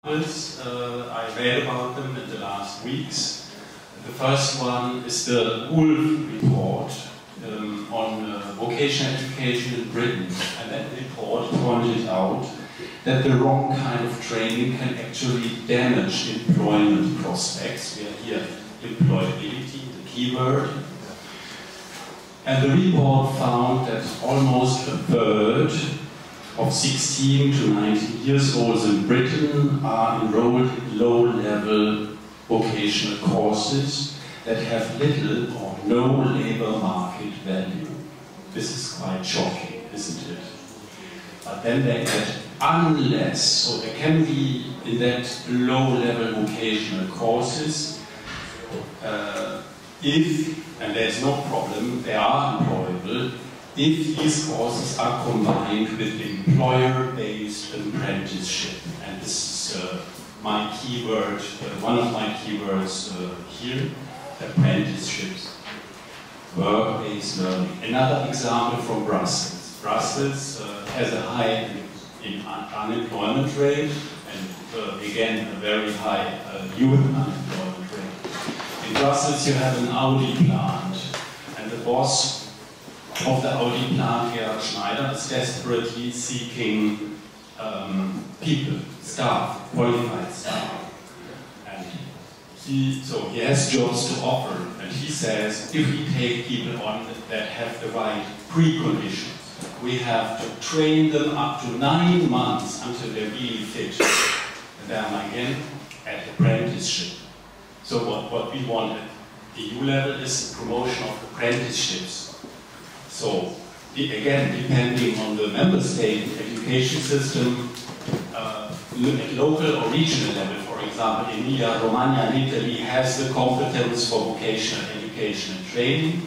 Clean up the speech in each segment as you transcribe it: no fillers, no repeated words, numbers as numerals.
I read about them in the last weeks. The first one is the Wolf report on vocational education in Britain, and that report pointed out that the wrong kind of training can actually damage employment prospects. We are here employability, the keyword. And the report found that almost a third of 16 to 19 years olds in Britain are enrolled in low-level vocational courses that have little or no labor market value. This is quite shocking, isn't it? But then they add unless, so there can be in that low-level vocational courses, if, and there's no problem, they are employable, if these courses are combined with employer-based apprenticeship. And this is my keyword, one of my keywords here, apprenticeships, work-based learning. Another example from Brussels. Brussels has a high unemployment rate and again a very high youth unemployment rate. In Brussels you have an Audi plant, and the boss of the Audi plant, Gerhard Schneider, is desperately seeking people, staff, qualified staff. And he has jobs to offer, and he says if we take people on that have the right preconditions, we have to train them up to 9 months until they're really fit. And then again, at apprenticeship. So what we want at the EU level is the promotion of apprenticeships. So again, depending on the member state education system, at local or regional level, for example, Emilia-Romagna in Italy has the competence for vocational education and training,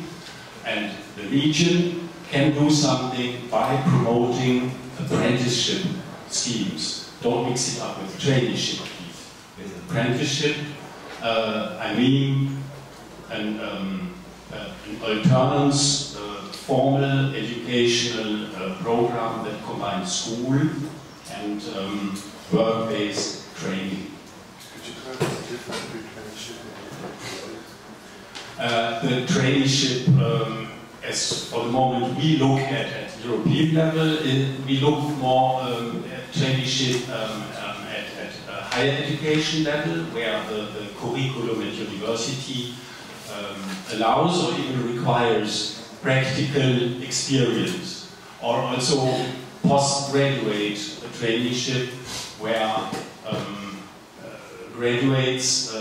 and the region can do something by promoting apprenticeship schemes. Don't mix it up with traineeship, please. With apprenticeship, I mean an alternance formal educational program that combines school and work-based training. Could you clarify the difference between traineeship and the traineeship, as for the moment we look at European level, we look more at traineeship at higher education level, where the curriculum at university allows or even requires practical experience, or also postgraduate traineeship, where graduates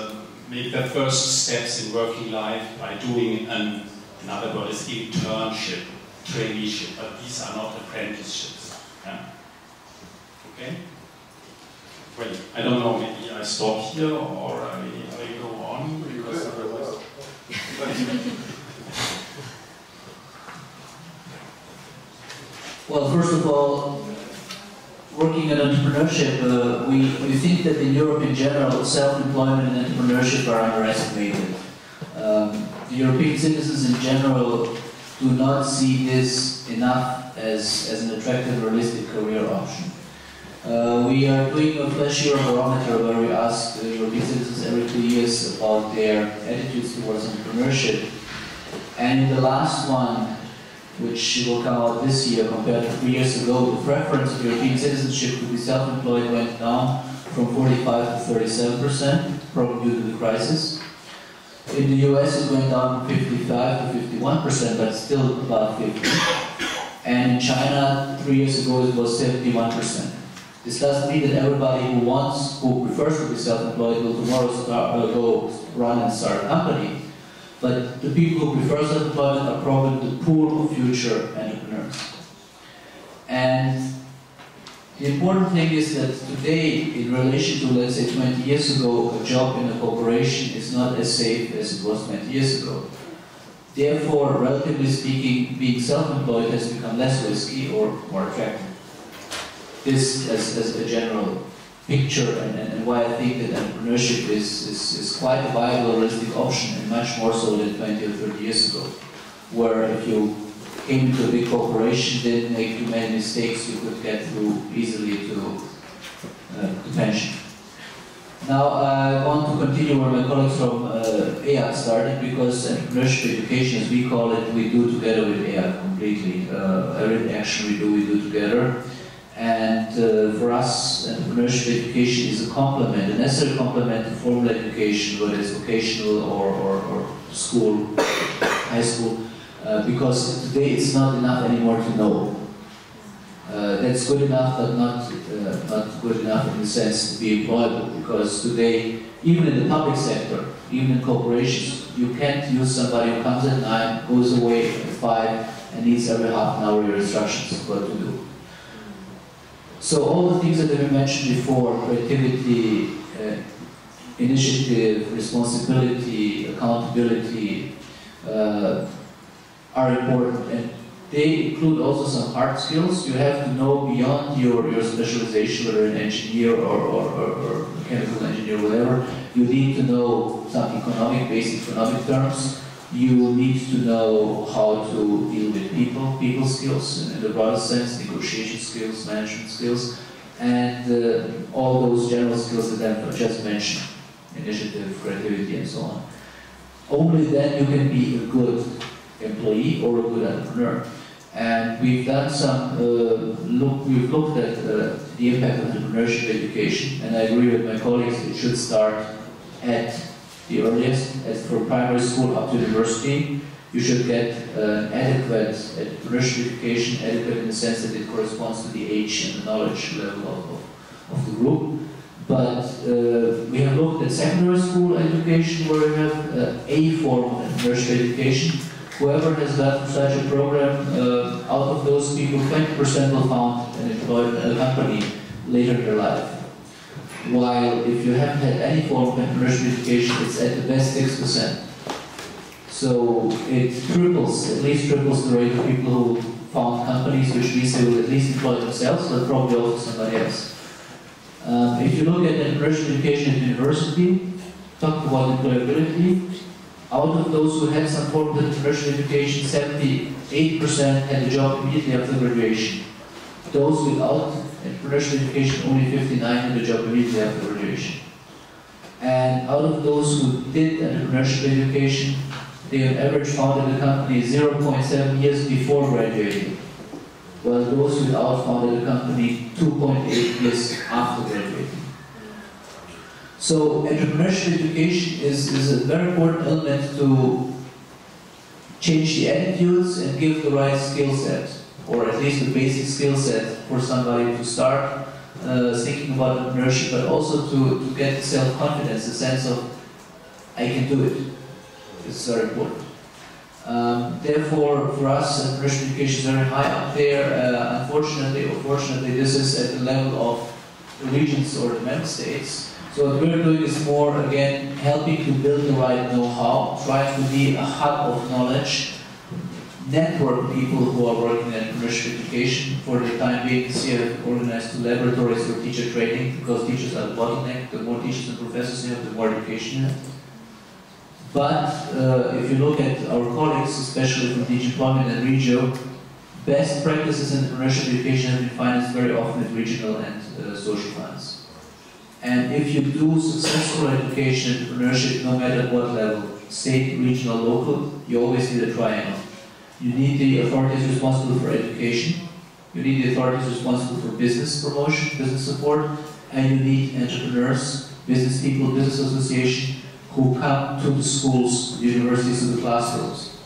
make their first steps in working life by doing in other words, internship, traineeship, but these are not apprenticeships. Yeah? Okay? Well, I don't know, maybe I stop here or I go on because Well, first of all, working in entrepreneurship, we think that in Europe in general, self-employment and entrepreneurship are underestimated. The European citizens in general do not see this enough as an attractive, realistic career option. We are doing a flash year barometer where we ask European citizens every 2 years about their attitudes towards entrepreneurship. And in the last one, which will come out this year compared to 3 years ago, the preference of European citizenship to be self-employed went down from 45% to 37%, probably due to the crisis. In the US it went down from 55% to 51%, but still about 50%. And in China, 3 years ago it was 71%. This doesn't mean that everybody who prefers to be self-employed will tomorrow go run and start a company. But the people who prefer self-employment are probably the pool of future entrepreneurs. And the important thing is that today, in relation to, let's say, 20 years ago, a job in a corporation is not as safe as it was 20 years ago. Therefore, relatively speaking, being self-employed has become less risky or more attractive. This as a general picture, and why I think that entrepreneurship is quite a viable, realistic option, and much more so than 20 or 30 years ago, where if you came into a big corporation, didn't make too many mistakes, you could get through easily to pension. Now I want to continue where my colleagues from EAC started, because entrepreneurship education, as we call it, we do together with EAC completely. Every action we do together. And for us, entrepreneurship education is a complement, a necessary complement to formal education, whether it's vocational or school, high school, because today it's not enough anymore to know. That's good enough, but not good enough in the sense to be employable, because today, even in the public sector, even in corporations, you can't use somebody who comes at 9, goes away at 5, and needs every half an hour your instructions of what to do. So all the things that we mentioned before, creativity, initiative, responsibility, accountability, are important. And they include also some hard skills. You have to know beyond your specialization, whether an engineer or mechanical engineer, whatever. You need to know some basic economic terms. You need to know how to deal with people skills in the broader sense, negotiation skills, management skills, and all those general skills that I've just mentioned, initiative, creativity, and so on. Only then you can be a good employee or a good entrepreneur. And we've done some, we've looked at the impact of entrepreneurship education, and I agree with my colleagues, it should start at the earliest, as for primary school up to university. You should get an adequate entrepreneurship education, adequate in the sense that it corresponds to the age and the knowledge level of the group. But we have looked at secondary school education, where we have a form of entrepreneurship education. Whoever has gone through such a program, out of those people, 20% will found an employment company later in their life. While if you haven't had any form of entrepreneurship education, it's at the best 6%. So it triples, at least triples the rate of people who found companies which we say will at least employ themselves, but probably also somebody else. If you look at entrepreneurship education at university, talk about employability. Out of those who had some form of entrepreneurship education, 78% had a job immediately after graduation. Those without entrepreneurship education, only 59 had a job immediately after graduation. And out of those who did entrepreneurship education, they on average founded a company 0.7 years before graduating, while those without founded a company 2.8 years after graduating. So entrepreneurship education is a very important element to change the attitudes and give the right skill set, or at least the basic skill set for somebody to start thinking about entrepreneurship, but also to get self-confidence, the sense of, I can do it. It's very important. Therefore, for us, entrepreneurship education is very high up there. Unfortunately or fortunately, this is at the level of the regions or the member states. So what we're doing is more, again, helping to build the right know-how, trying to be a hub of knowledge, network people who are working in entrepreneurship education. For the time being, this year I've organized 2 laboratories for teacher training, because teachers are the bottleneck. The more teachers and professors you have, the more education you have. But if you look at our colleagues, especially from DG Employment and Regio, best practices in entrepreneurship education have been financed very often with regional and social funds. And if you do successful education and entrepreneurship, no matter what level, state, regional, local, you always need a triangle. You need the authorities responsible for education, you need the authorities responsible for business promotion, business support, and you need entrepreneurs, business people, business association, who come to the schools, the universities, to the classrooms.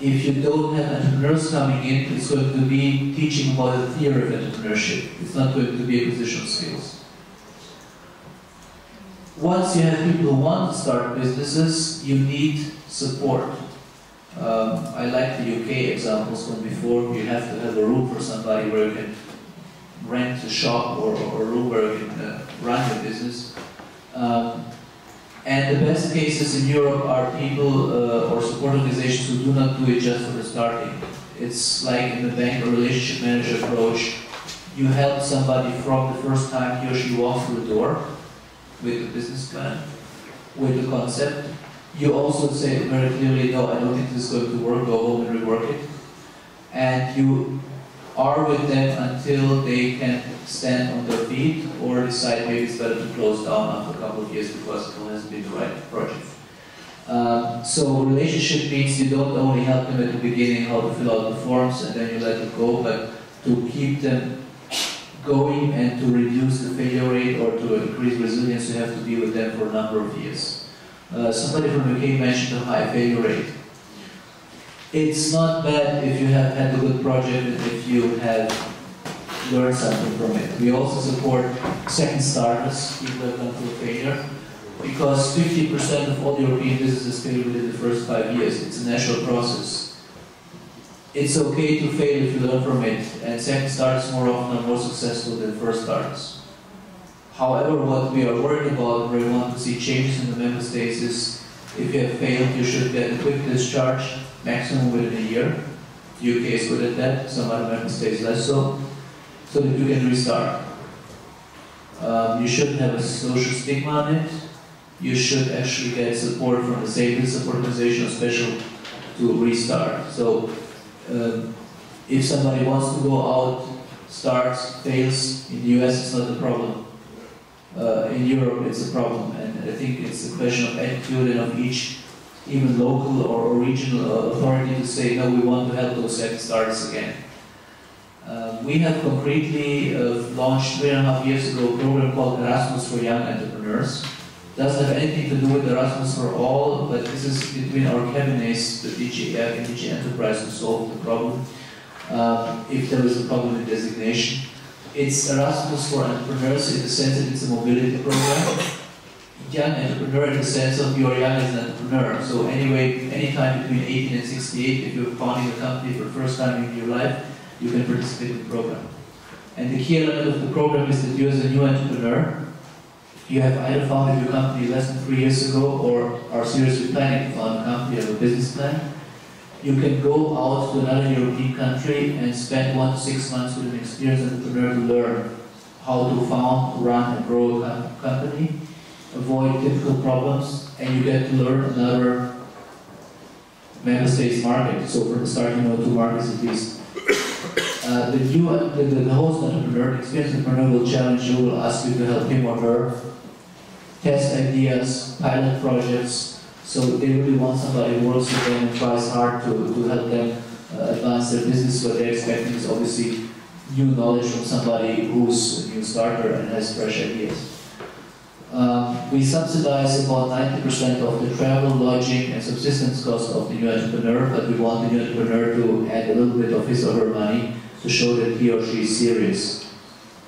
If you don't have entrepreneurs coming in, it's going to be teaching about the theory of entrepreneurship. It's not going to be acquisition skills. Once you have people who want to start businesses, you need support. I like the UK examples from before. You have to have a room for somebody where you can rent a shop or a room where you can run your business. And the best cases in Europe are people or support organizations who do not do it just for the starting. It's like in the bank, a relationship manager approach. You help somebody from the first time he or she walks through the door with the business plan, with the concept. You also say very clearly, no, I don't think this is going to work, go home and rework it. And you are with them until they can stand on their feet or decide maybe it's better to close down after a couple of years because it hasn't been the right project. So relationship means you don't only help them at the beginning how to fill out the forms and then you let them go, but to keep them going and to reduce the failure rate or to increase resilience, you have to be with them for a number of years. Somebody from UK mentioned a high failure rate. It's not bad if you have had a good project and if you have learned something from it. We also support second starters, people who have gone through failure, because 50% of all European businesses fail within the first 5 years. It's a natural process. It's okay to fail if you learn from it, and second starters more often are more successful than first starters. However, what we are worried about, where we want to see changes in the member states, is if you have failed, you should get a quick discharge, maximum within a year. The UK is good at that, some other member states less so that you can restart. You shouldn't have a social stigma on it. You should actually get support from the savings organization or special to restart. So if somebody wants to go out, starts, fails, in the US it's not a problem. In Europe it's a problem, and I think it's a question of attitude and of each, even local or regional authority to say, no, we want to help those second starters again. We have concretely launched 3.5 years ago a program called Erasmus for Young Entrepreneurs. Doesn't have anything to do with Erasmus for All, but this is between our cabinets, the DG and DG Enterprise, to solve the problem. If there is a problem in designation. It's Erasmus for Entrepreneurs in the sense that it's a mobility program. Young entrepreneur in the sense of you are young as an entrepreneur. So anyway, anytime between 18 and 68, if you're founding a company for the first time in your life, you can participate in the program. And the key element of the program is that you as a new entrepreneur, you have either founded your company less than 3 years ago or are seriously planning to found a company, you have a business plan. You can go out to another European country and spend 1 to 6 months with an experienced entrepreneur to learn how to found, run and grow a company, avoid difficult problems, and you get to learn another member state's market. So from the start you know 2 markets at least. The host entrepreneur, the experienced entrepreneur will challenge you, will ask you to help him or her test ideas, pilot projects. So they really want somebody who works with them and tries hard to help them advance their business. What they're expecting is obviously new knowledge from somebody who's a new starter and has fresh ideas. We subsidize about 90% of the travel, lodging and subsistence cost of the new entrepreneur, but we want the new entrepreneur to add a little bit of his or her money to show that he or she is serious.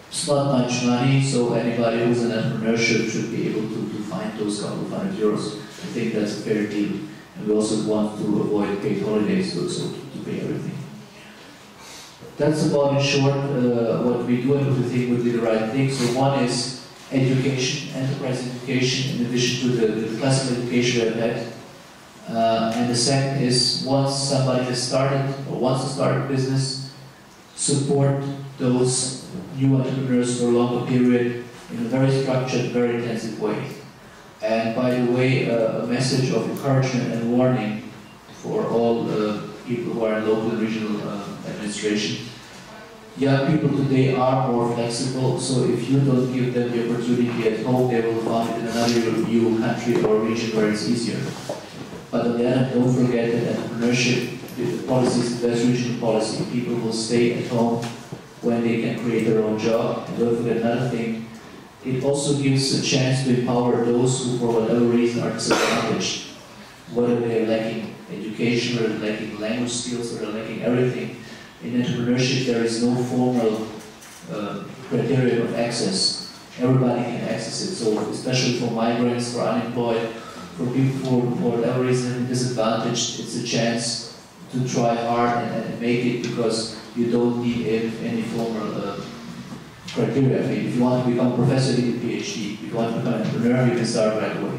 It's not much money, so anybody who's an entrepreneur should be able to find those couple of €100. I think that's a fair deal. And we also want to avoid paid holidays, so to pay everything. That's about, in short, what we do and what we think would be the right thing. So one is education, enterprise education, in addition to the classical education we have had. And the second is, once somebody has started or wants to start a business, support those new entrepreneurs for a longer period in a very structured, very intensive way. And by the way, a message of encouragement and warning for all people who are in local and regional administration. Young people today are more flexible, so if you don't give them the opportunity at home, they will find it in another EU country or region where it's easier. But on the other hand, don't forget that entrepreneurship, the policy is the best regional policy. People will stay at home when they can create their own job. And don't forget another thing, it also gives a chance to empower those who, for whatever reason, are disadvantaged. Whether they're lacking education, or they're lacking language skills, or they're lacking everything. In entrepreneurship, there is no formal criteria of access. Everybody can access it. So, especially for migrants, for unemployed, for people who, for whatever reason, disadvantaged, it's a chance to try hard and make it, because you don't need any formal criteria. I mean, if you want to become a professor, you need a PhD. If you want to become an entrepreneur, you can start right away.